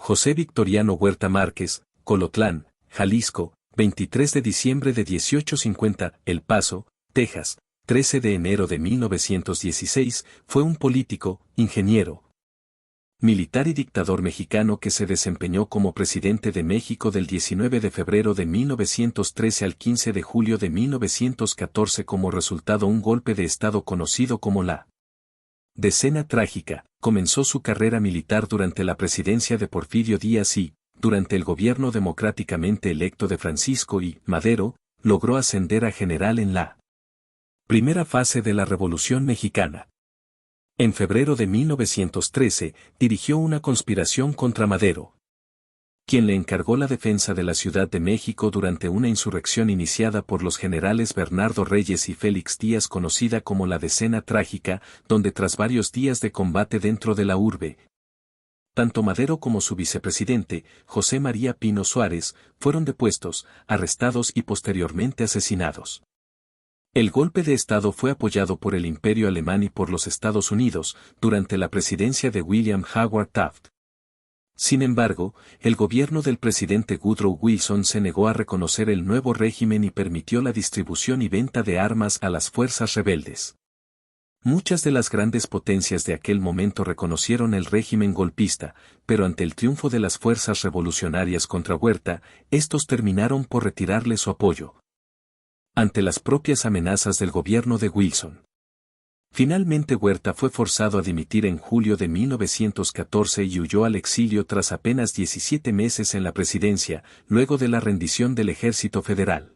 José Victoriano Huerta Márquez, Colotlán, Jalisco, 23 de diciembre de 1850, El Paso, Texas, 13 de enero de 1916, fue un político, ingeniero, militar y dictador mexicano que se desempeñó como presidente de México del 19 de febrero de 1913 al 15 de julio de 1914 como resultado un golpe de Estado conocido como la Decena Trágica. Comenzó su carrera militar durante la presidencia de Porfirio Díaz y, durante el gobierno democráticamente electo de Francisco I. Madero, logró ascender a general en la primera fase de la Revolución Mexicana. En febrero de 1913, dirigió una conspiración contra Madero, quien le encargó la defensa de la Ciudad de México durante una insurrección iniciada por los generales Bernardo Reyes y Félix Díaz conocida como la Decena Trágica, donde tras varios días de combate dentro de la urbe, tanto Madero como su vicepresidente, José María Pino Suárez, fueron depuestos, arrestados y posteriormente asesinados. El golpe de Estado fue apoyado por el Imperio Alemán y por los Estados Unidos, durante la presidencia de William Howard Taft. Sin embargo, el gobierno del presidente Woodrow Wilson se negó a reconocer el nuevo régimen y permitió la distribución y venta de armas a las fuerzas rebeldes. Muchas de las grandes potencias de aquel momento reconocieron el régimen golpista, pero ante el triunfo de las fuerzas revolucionarias contra Huerta, estos terminaron por retirarle su apoyo ante las propias amenazas del gobierno de Wilson. Finalmente Huerta fue forzado a dimitir en julio de 1914 y huyó al exilio tras apenas 17 meses en la presidencia, luego de la rendición del Ejército Federal.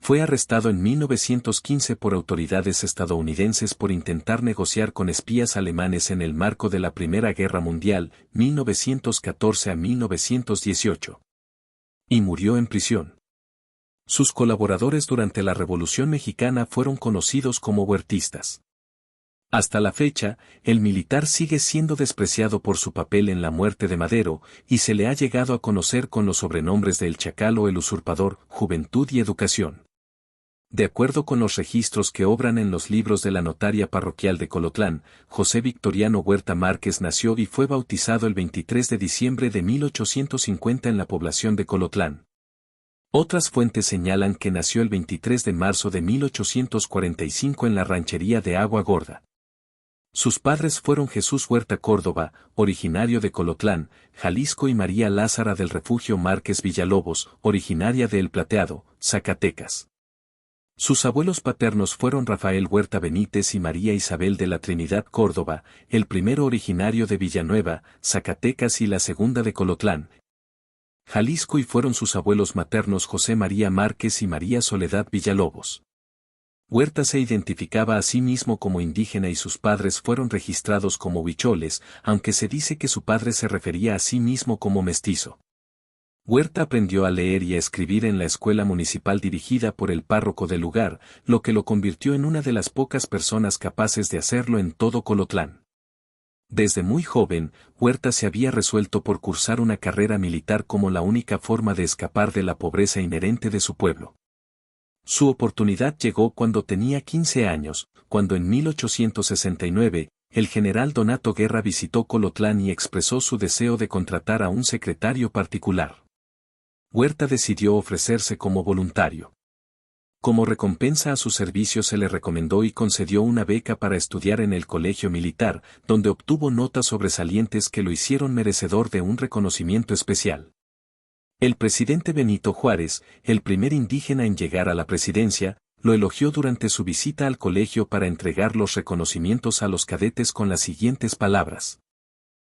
Fue arrestado en 1915 por autoridades estadounidenses por intentar negociar con espías alemanes en el marco de la Primera Guerra Mundial, 1914 a 1918. Y murió en prisión. Sus colaboradores durante la Revolución Mexicana fueron conocidos como huertistas. Hasta la fecha, el militar sigue siendo despreciado por su papel en la muerte de Madero, y se le ha llegado a conocer con los sobrenombres de El Chacal o El Usurpador, Juventud y Educación. De acuerdo con los registros que obran en los libros de la notaria parroquial de Colotlán, José Victoriano Huerta Márquez nació y fue bautizado el 23 de diciembre de 1850 en la población de Colotlán. Otras fuentes señalan que nació el 23 de marzo de 1845 en la ranchería de Agua Gorda. Sus padres fueron Jesús Huerta Córdoba, originario de Colotlán, Jalisco y María Lázara del Refugio Márquez Villalobos, originaria de El Plateado, Zacatecas. Sus abuelos paternos fueron Rafael Huerta Benítez y María Isabel de la Trinidad Córdoba, el primero originario de Villanueva, Zacatecas y la segunda de Colotlán, Jalisco y fueron sus abuelos maternos José María Márquez y María Soledad Villalobos. Huerta se identificaba a sí mismo como indígena y sus padres fueron registrados como huicholes, aunque se dice que su padre se refería a sí mismo como mestizo. Huerta aprendió a leer y a escribir en la escuela municipal dirigida por el párroco del lugar, lo que lo convirtió en una de las pocas personas capaces de hacerlo en todo Colotlán. Desde muy joven, Huerta se había resuelto por cursar una carrera militar como la única forma de escapar de la pobreza inherente de su pueblo. Su oportunidad llegó cuando tenía 15 años, cuando en 1869, el general Donato Guerra visitó Colotlán y expresó su deseo de contratar a un secretario particular. Huerta decidió ofrecerse como voluntario. Como recompensa a su servicio se le recomendó y concedió una beca para estudiar en el colegio militar, donde obtuvo notas sobresalientes que lo hicieron merecedor de un reconocimiento especial. El presidente Benito Juárez, el primer indígena en llegar a la presidencia, lo elogió durante su visita al colegio para entregar los reconocimientos a los cadetes con las siguientes palabras: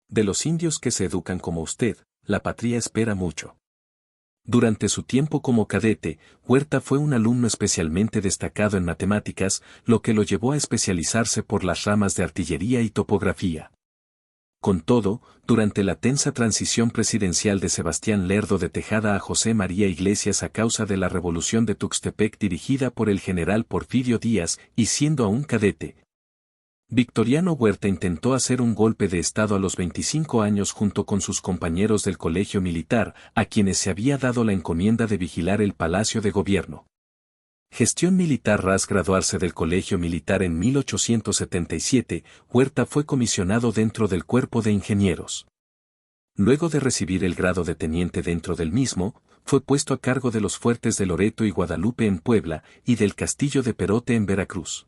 de los indios que se educan como usted, la patria espera mucho. Durante su tiempo como cadete, Huerta fue un alumno especialmente destacado en matemáticas, lo que lo llevó a especializarse por las ramas de artillería y topografía. Con todo, durante la tensa transición presidencial de Sebastián Lerdo de Tejada a José María Iglesias a causa de la revolución de Tuxtepec dirigida por el general Porfirio Díaz, y siendo aún cadete, Victoriano Huerta intentó hacer un golpe de Estado a los 25 años junto con sus compañeros del colegio militar, a quienes se había dado la encomienda de vigilar el Palacio de Gobierno. Gestión militar. Tras graduarse del colegio militar en 1877, Huerta fue comisionado dentro del Cuerpo de Ingenieros. Luego de recibir el grado de teniente dentro del mismo, fue puesto a cargo de los fuertes de Loreto y Guadalupe en Puebla y del castillo de Perote en Veracruz.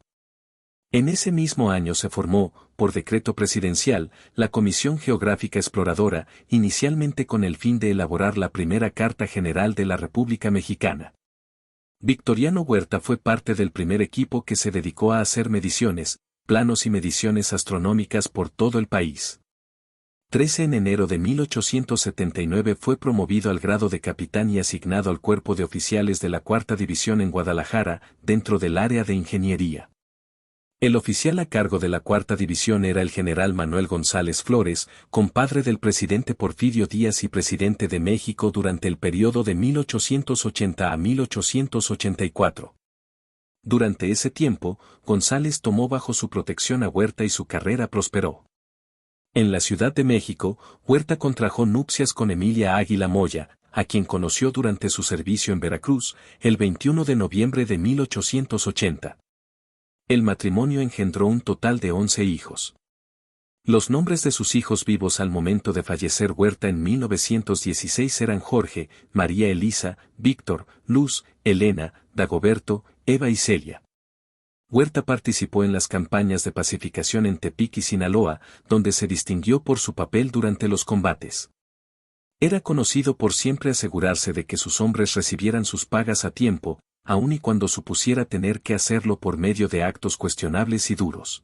En ese mismo año se formó, por decreto presidencial, la Comisión Geográfica Exploradora, inicialmente con el fin de elaborar la primera Carta General de la República Mexicana. Victoriano Huerta fue parte del primer equipo que se dedicó a hacer mediciones, planos y mediciones astronómicas por todo el país. 13 en enero de 1879 fue promovido al grado de capitán y asignado al cuerpo de oficiales de la Cuarta División en Guadalajara, dentro del área de ingeniería. El oficial a cargo de la Cuarta División era el general Manuel González Flores, compadre del presidente Porfirio Díaz y presidente de México durante el periodo de 1880 a 1884. Durante ese tiempo, González tomó bajo su protección a Huerta y su carrera prosperó. En la Ciudad de México, Huerta contrajo nupcias con Emilia Águila Moya, a quien conoció durante su servicio en Veracruz, el 21 de noviembre de 1880. El matrimonio engendró un total de 11 hijos. Los nombres de sus hijos vivos al momento de fallecer Huerta en 1916 eran Jorge, María Elisa, Víctor, Luz, Elena, Dagoberto, Eva y Celia. Huerta participó en las campañas de pacificación en Tepic y Sinaloa, donde se distinguió por su papel durante los combates. Era conocido por siempre asegurarse de que sus hombres recibieran sus pagas a tiempo, aun y cuando supusiera tener que hacerlo por medio de actos cuestionables y duros.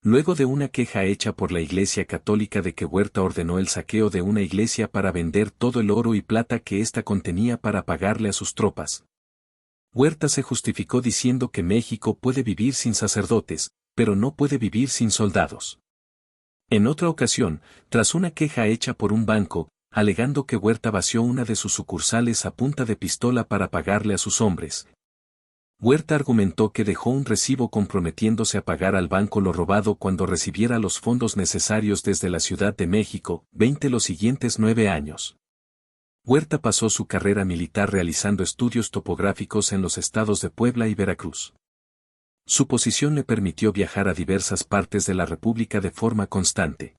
Luego de una queja hecha por la Iglesia Católica de que Huerta ordenó el saqueo de una iglesia para vender todo el oro y plata que ésta contenía para pagarle a sus tropas, Huerta se justificó diciendo que México puede vivir sin sacerdotes, pero no puede vivir sin soldados. En otra ocasión, tras una queja hecha por un banco, alegando que Huerta vació una de sus sucursales a punta de pistola para pagarle a sus hombres, Huerta argumentó que dejó un recibo comprometiéndose a pagar al banco lo robado cuando recibiera los fondos necesarios desde la Ciudad de México, 20 los siguientes 9 años. Huerta pasó su carrera militar realizando estudios topográficos en los estados de Puebla y Veracruz. Su posición le permitió viajar a diversas partes de la República de forma constante.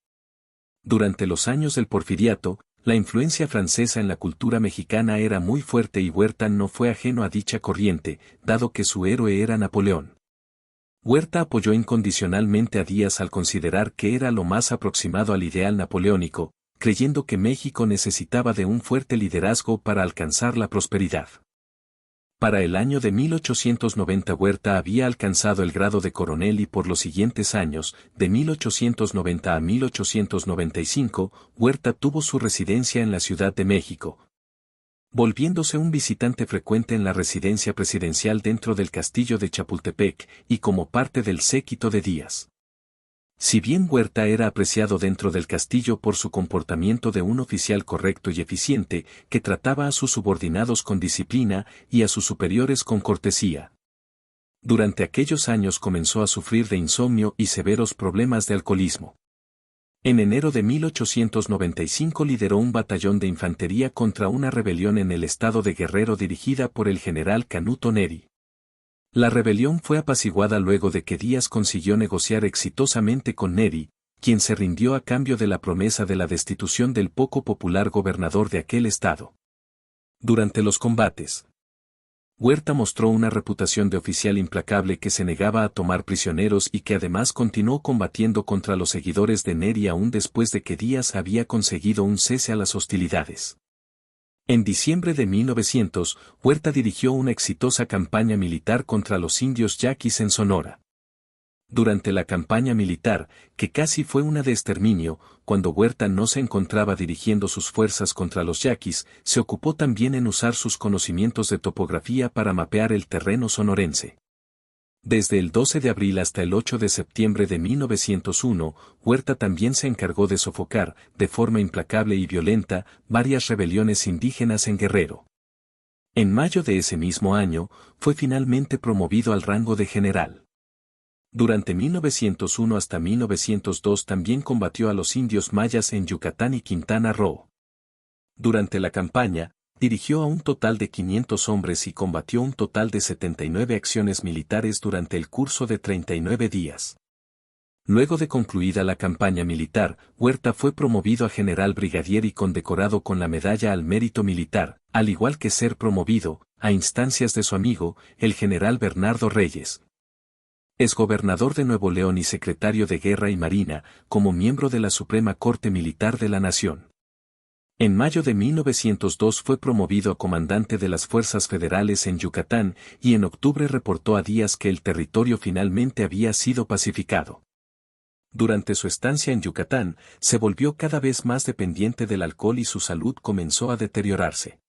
Durante los años del Porfiriato, la influencia francesa en la cultura mexicana era muy fuerte y Huerta no fue ajeno a dicha corriente, dado que su héroe era Napoleón. Huerta apoyó incondicionalmente a Díaz al considerar que era lo más aproximado al ideal napoleónico, creyendo que México necesitaba de un fuerte liderazgo para alcanzar la prosperidad. Para el año de 1890 Huerta había alcanzado el grado de coronel y por los siguientes años, de 1890 a 1895, Huerta tuvo su residencia en la Ciudad de México, volviéndose un visitante frecuente en la residencia presidencial dentro del castillo de Chapultepec y como parte del séquito de Díaz. Si bien Huerta era apreciado dentro del castillo por su comportamiento de un oficial correcto y eficiente, que trataba a sus subordinados con disciplina y a sus superiores con cortesía. Durante aquellos años comenzó a sufrir de insomnio y severos problemas de alcoholismo. En enero de 1895 lideró un batallón de infantería contra una rebelión en el estado de Guerrero dirigida por el general Canuto Neri. La rebelión fue apaciguada luego de que Díaz consiguió negociar exitosamente con Neri, quien se rindió a cambio de la promesa de la destitución del poco popular gobernador de aquel estado. Durante los combates, Huerta mostró una reputación de oficial implacable que se negaba a tomar prisioneros y que además continuó combatiendo contra los seguidores de Neri aún después de que Díaz había conseguido un cese a las hostilidades. En diciembre de 1900, Huerta dirigió una exitosa campaña militar contra los indios yaquis en Sonora. Durante la campaña militar, que casi fue una de exterminio, cuando Huerta no se encontraba dirigiendo sus fuerzas contra los yaquis, se ocupó también en usar sus conocimientos de topografía para mapear el terreno sonorense. Desde el 12 de abril hasta el 8 de septiembre de 1901, Huerta también se encargó de sofocar, de forma implacable y violenta, varias rebeliones indígenas en Guerrero. En mayo de ese mismo año, fue finalmente promovido al rango de general. Durante 1901 hasta 1902 también combatió a los indios mayas en Yucatán y Quintana Roo. Durante la campaña, dirigió a un total de 500 hombres y combatió un total de 79 acciones militares durante el curso de 39 días. Luego de concluida la campaña militar, Huerta fue promovido a general brigadier y condecorado con la Medalla al Mérito Militar, al igual que ser promovido, a instancias de su amigo, el general Bernardo Reyes, exgobernador de Nuevo León y secretario de Guerra y Marina, como miembro de la Suprema Corte Militar de la Nación. En mayo de 1902 fue promovido a comandante de las Fuerzas Federales en Yucatán y en octubre reportó a Díaz que el territorio finalmente había sido pacificado. Durante su estancia en Yucatán, se volvió cada vez más dependiente del alcohol y su salud comenzó a deteriorarse.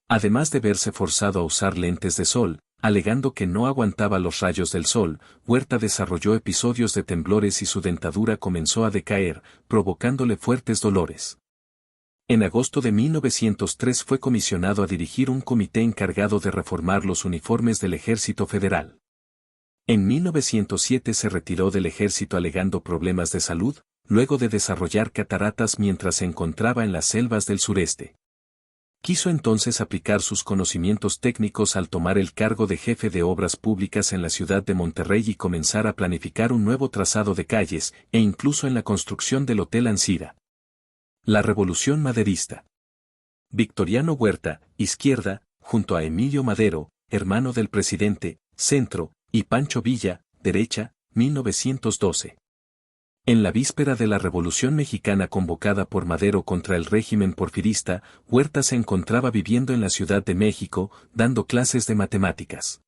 Además de verse forzado a usar lentes de sol, alegando que no aguantaba los rayos del sol, Huerta desarrolló episodios de temblores y su dentadura comenzó a decaer, provocándole fuertes dolores. En agosto de 1903 fue comisionado a dirigir un comité encargado de reformar los uniformes del Ejército Federal. En 1907 se retiró del ejército alegando problemas de salud, luego de desarrollar cataratas mientras se encontraba en las selvas del sureste. Quiso entonces aplicar sus conocimientos técnicos al tomar el cargo de jefe de obras públicas en la ciudad de Monterrey y comenzar a planificar un nuevo trazado de calles, e incluso en la construcción del Hotel Ancira. La Revolución Maderista. Victoriano Huerta, izquierda, junto a Emilio Madero, hermano del presidente, centro, y Pancho Villa, derecha, 1912. En la víspera de la Revolución Mexicana convocada por Madero contra el régimen porfirista, Huerta se encontraba viviendo en la Ciudad de México, dando clases de matemáticas.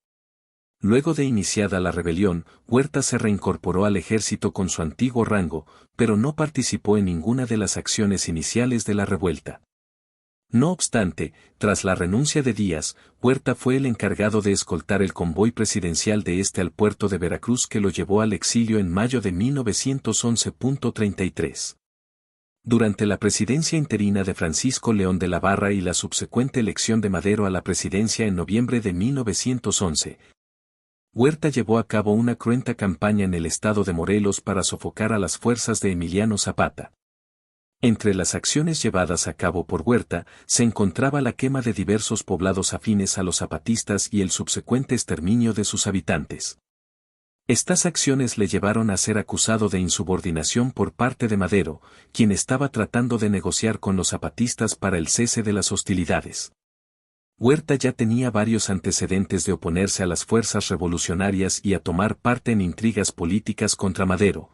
Luego de iniciada la rebelión, Huerta se reincorporó al ejército con su antiguo rango, pero no participó en ninguna de las acciones iniciales de la revuelta. No obstante, tras la renuncia de Díaz, Huerta fue el encargado de escoltar el convoy presidencial de este al puerto de Veracruz que lo llevó al exilio en mayo de 1911.33. Durante la presidencia interina de Francisco León de la Barra y la subsecuente elección de Madero a la presidencia en noviembre de 1911, Huerta llevó a cabo una cruenta campaña en el estado de Morelos para sofocar a las fuerzas de Emiliano Zapata. Entre las acciones llevadas a cabo por Huerta, se encontraba la quema de diversos poblados afines a los zapatistas y el subsecuente exterminio de sus habitantes. Estas acciones le llevaron a ser acusado de insubordinación por parte de Madero, quien estaba tratando de negociar con los zapatistas para el cese de las hostilidades. Huerta ya tenía varios antecedentes de oponerse a las fuerzas revolucionarias y a tomar parte en intrigas políticas contra Madero.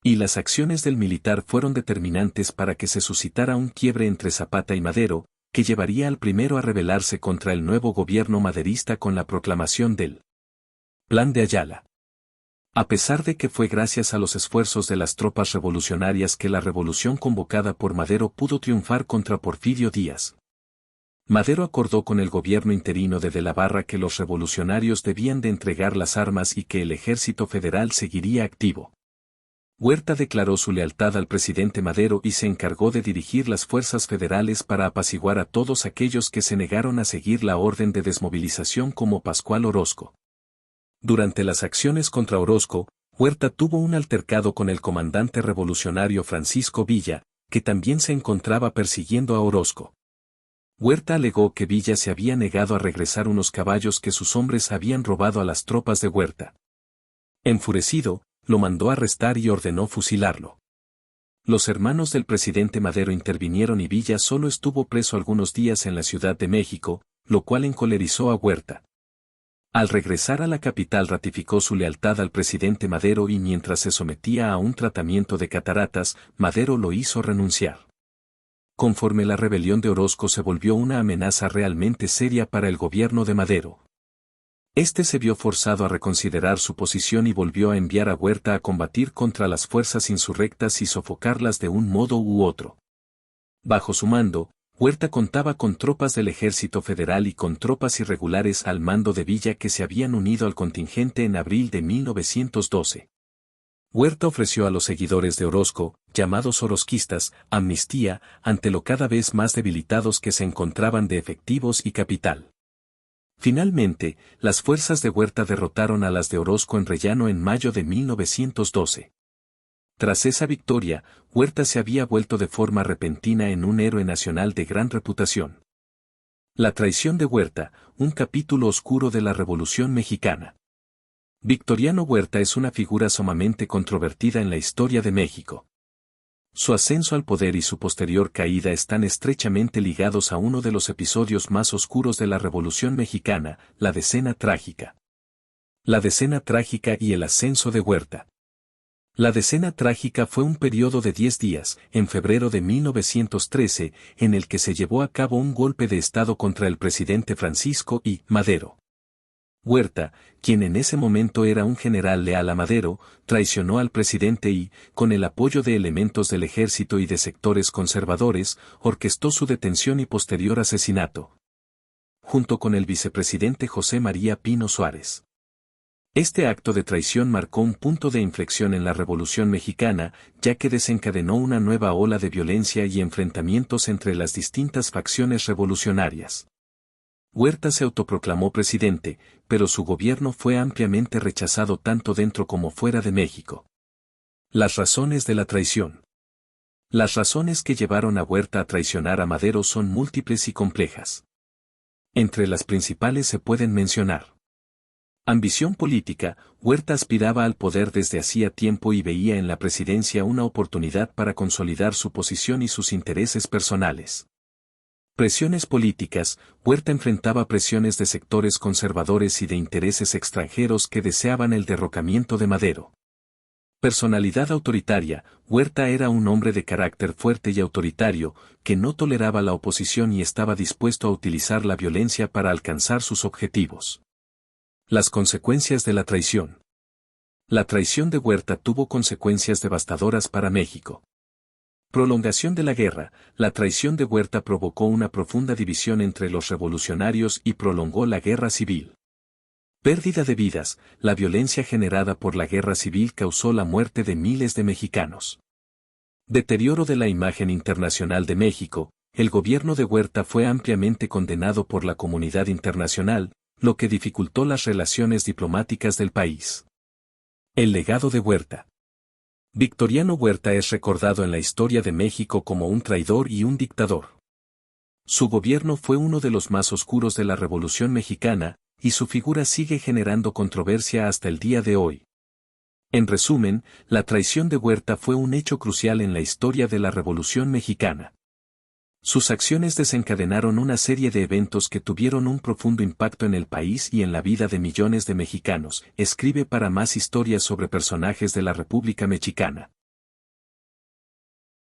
Y las acciones del militar fueron determinantes para que se suscitara un quiebre entre Zapata y Madero, que llevaría al primero a rebelarse contra el nuevo gobierno maderista con la proclamación del Plan de Ayala. A pesar de que fue gracias a los esfuerzos de las tropas revolucionarias que la revolución convocada por Madero pudo triunfar contra Porfirio Díaz. Madero acordó con el gobierno interino de la Barra que los revolucionarios debían de entregar las armas y que el ejército federal seguiría activo. Huerta declaró su lealtad al presidente Madero y se encargó de dirigir las fuerzas federales para apaciguar a todos aquellos que se negaron a seguir la orden de desmovilización como Pascual Orozco. Durante las acciones contra Orozco, Huerta tuvo un altercado con el comandante revolucionario Francisco Villa, que también se encontraba persiguiendo a Orozco. Huerta alegó que Villa se había negado a regresar unos caballos que sus hombres habían robado a las tropas de Huerta. Enfurecido, lo mandó arrestar y ordenó fusilarlo. Los hermanos del presidente Madero intervinieron y Villa solo estuvo preso algunos días en la Ciudad de México, lo cual encolerizó a Huerta. Al regresar a la capital ratificó su lealtad al presidente Madero y mientras se sometía a un tratamiento de cataratas, Madero lo hizo renunciar. Conforme la rebelión de Orozco se volvió una amenaza realmente seria para el gobierno de Madero. Este se vio forzado a reconsiderar su posición y volvió a enviar a Huerta a combatir contra las fuerzas insurrectas y sofocarlas de un modo u otro. Bajo su mando, Huerta contaba con tropas del Ejército Federal y con tropas irregulares al mando de Villa que se habían unido al contingente en abril de 1912. Huerta ofreció a los seguidores de Orozco, llamados orozquistas, amnistía, ante lo cada vez más debilitados que se encontraban de efectivos y capital. Finalmente, las fuerzas de Huerta derrotaron a las de Orozco en Rellano en mayo de 1912. Tras esa victoria, Huerta se había vuelto de forma repentina en un héroe nacional de gran reputación. La traición de Huerta, un capítulo oscuro de la Revolución Mexicana. Victoriano Huerta es una figura sumamente controvertida en la historia de México. Su ascenso al poder y su posterior caída están estrechamente ligados a uno de los episodios más oscuros de la Revolución Mexicana, la Decena Trágica. La Decena Trágica y el ascenso de Huerta. La Decena Trágica fue un periodo de 10 días, en febrero de 1913, en el que se llevó a cabo un golpe de Estado contra el presidente Francisco I. Madero. Huerta, quien en ese momento era un general leal a Madero, traicionó al presidente y, con el apoyo de elementos del ejército y de sectores conservadores, orquestó su detención y posterior asesinato. Junto con el vicepresidente José María Pino Suárez. Este acto de traición marcó un punto de inflexión en la Revolución Mexicana, ya que desencadenó una nueva ola de violencia y enfrentamientos entre las distintas facciones revolucionarias. Huerta se autoproclamó presidente, pero su gobierno fue ampliamente rechazado tanto dentro como fuera de México. Las razones de la traición. Las razones que llevaron a Huerta a traicionar a Madero son múltiples y complejas. Entre las principales se pueden mencionar. Ambición política. Huerta aspiraba al poder desde hacía tiempo y veía en la presidencia una oportunidad para consolidar su posición y sus intereses personales. Presiones políticas. Huerta enfrentaba presiones de sectores conservadores y de intereses extranjeros que deseaban el derrocamiento de Madero. Personalidad autoritaria. Huerta era un hombre de carácter fuerte y autoritario, que no toleraba la oposición y estaba dispuesto a utilizar la violencia para alcanzar sus objetivos. Las consecuencias de la traición. La traición de Huerta tuvo consecuencias devastadoras para México. Prolongación de la guerra. La traición de Huerta provocó una profunda división entre los revolucionarios y prolongó la guerra civil. Pérdida de vidas. La violencia generada por la guerra civil causó la muerte de miles de mexicanos. Deterioro de la imagen internacional de México. El gobierno de Huerta fue ampliamente condenado por la comunidad internacional, lo que dificultó las relaciones diplomáticas del país. El legado de Huerta. Victoriano Huerta es recordado en la historia de México como un traidor y un dictador. Su gobierno fue uno de los más oscuros de la Revolución Mexicana, y su figura sigue generando controversia hasta el día de hoy. En resumen, la traición de Huerta fue un hecho crucial en la historia de la Revolución Mexicana. Sus acciones desencadenaron una serie de eventos que tuvieron un profundo impacto en el país y en la vida de millones de mexicanos. Escribe para más historias sobre personajes de la República Mexicana.